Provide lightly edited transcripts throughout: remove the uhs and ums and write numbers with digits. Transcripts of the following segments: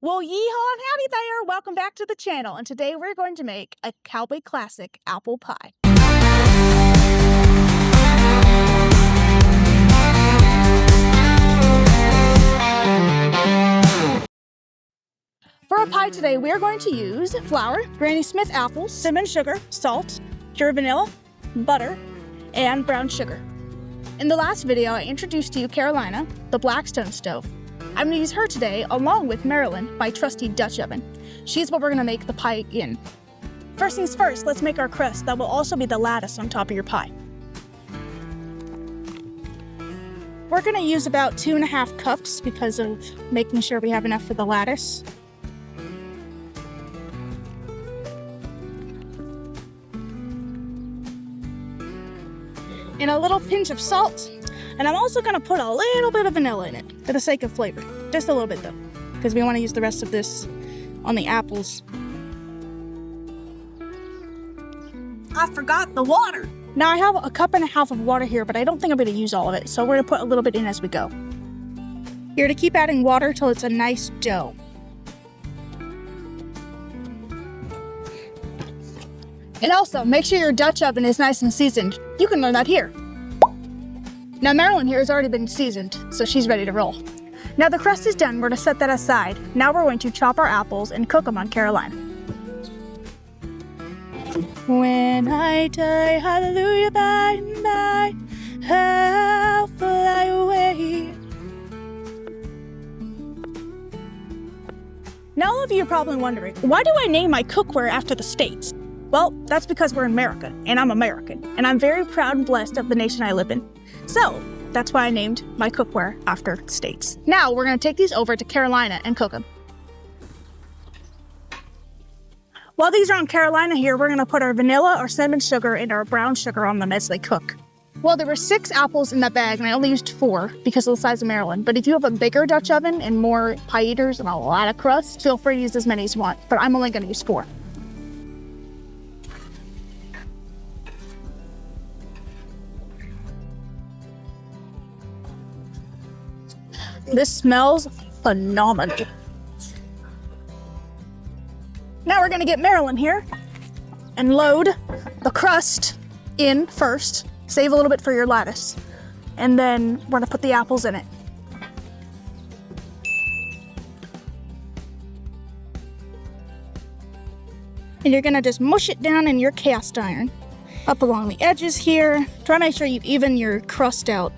Well, yeehaw and howdy there! Welcome back to the channel, and today we're going to make a cowboy classic apple pie. For our pie today, we are going to use flour, Granny Smith apples, cinnamon sugar, salt, pure vanilla, butter, and brown sugar. In the last video, I introduced to you Carolina, the Blackstone stove. I'm going to use her today, along with Marilyn, my trusty Dutch oven. She's what we're going to make the pie in. First things first, let's make our crust. That will also be the lattice on top of your pie. We're going to use about 2.5 cups because of making sure we have enough for the lattice. And a little pinch of salt. And I'm also going to put a little bit of vanilla in it for the sake of flavor. Just a little bit though, because we want to use the rest of this on the apples. I forgot the water. Now I have 1.5 cups of water here, but I don't think I'm going to use all of it. So we're going to put a little bit in as we go. You're to keep adding water till it's a nice dough. And also, make sure your Dutch oven is nice and seasoned. You can learn that here. Now Marilyn here has already been seasoned, so she's ready to roll. Now the crust is done, we're going to set that aside. Now we're going to chop our apples and cook them on Carolina. When I die, hallelujah, by and by, I'll fly away. Now all of you are probably wondering, why do I name my cookware after the states? Well, that's because we're in America, and I'm American, and I'm very proud and blessed of the nation I live in. So, that's why I named my cookware after states. Now, we're going to take these over to Carolina and cook them. While these are on Carolina here, we're going to put our vanilla, our cinnamon sugar, and our brown sugar on them as they cook. Well, there were 6 apples in that bag, and I only used 4 because of the size of Marilyn. But if you have a bigger Dutch oven and more pie eaters and a lot of crust, feel free to use as many as you want. But I'm only going to use 4. This smells phenomenal. Now we're gonna get Marilyn here and load the crust in first. Save a little bit for your lattice. And then we're gonna put the apples in it. And you're gonna just mush it down in your cast iron. Up along the edges here. Try to make sure you even your crust out.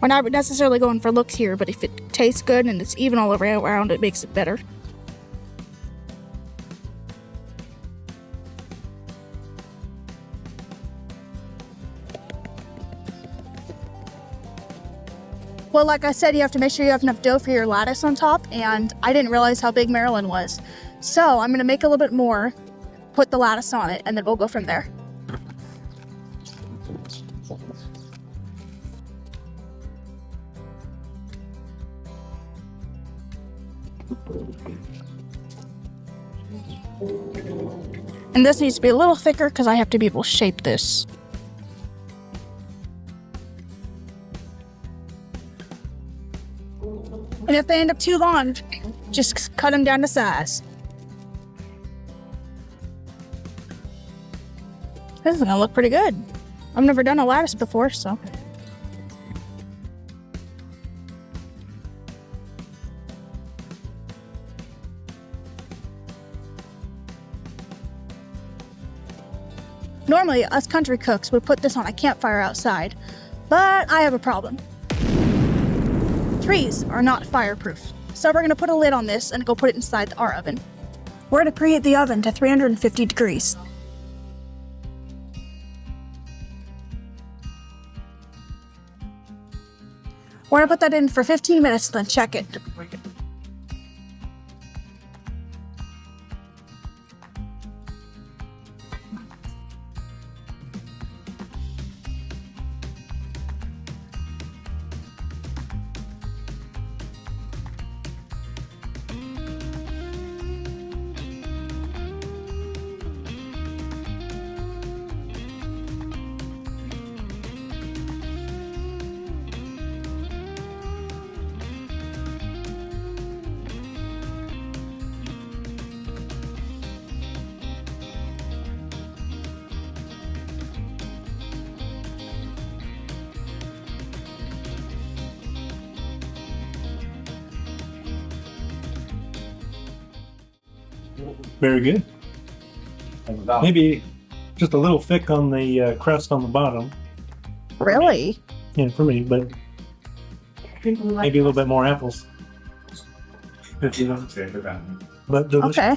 We're not necessarily going for looks here, but if it tastes good and it's even all around, it makes it better. Well, like I said, you have to make sure you have enough dough for your lattice on top, and I didn't realize how big Marilyn was. So I'm gonna make a little bit more, put the lattice on it, and then we'll go from there. And this needs to be a little thicker because I have to be able to shape this. And if they end up too long, just cut them down to size. This is gonna look pretty good. I've never done a lattice before, so. Normally, us country cooks would put this on a campfire outside, but I have a problem. Trees are not fireproof, so we're gonna put a lid on this and go put it inside our oven. We're gonna preheat the oven to 350 degrees. We're gonna put that in for 15 minutes, then check it. Very good. Maybe just a little thick on the crust on the bottom. Really? Yeah, for me, but maybe a little bit more apples. But delicious. Okay.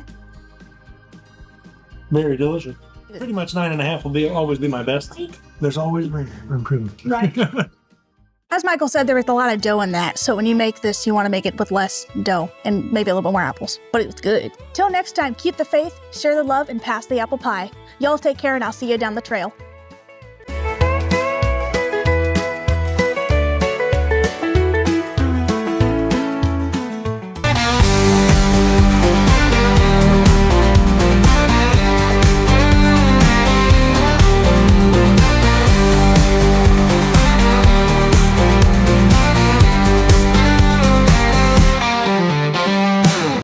Very delicious. Pretty much 9.5 will always be my best. There's always room for improvement. Right. As Michael said, there was a lot of dough in that, so when you make this, you want to make it with less dough and maybe a little bit more apples, but it was good. Till next time, keep the faith, share the love, and pass the apple pie. Y'all take care, and I'll see you down the trail.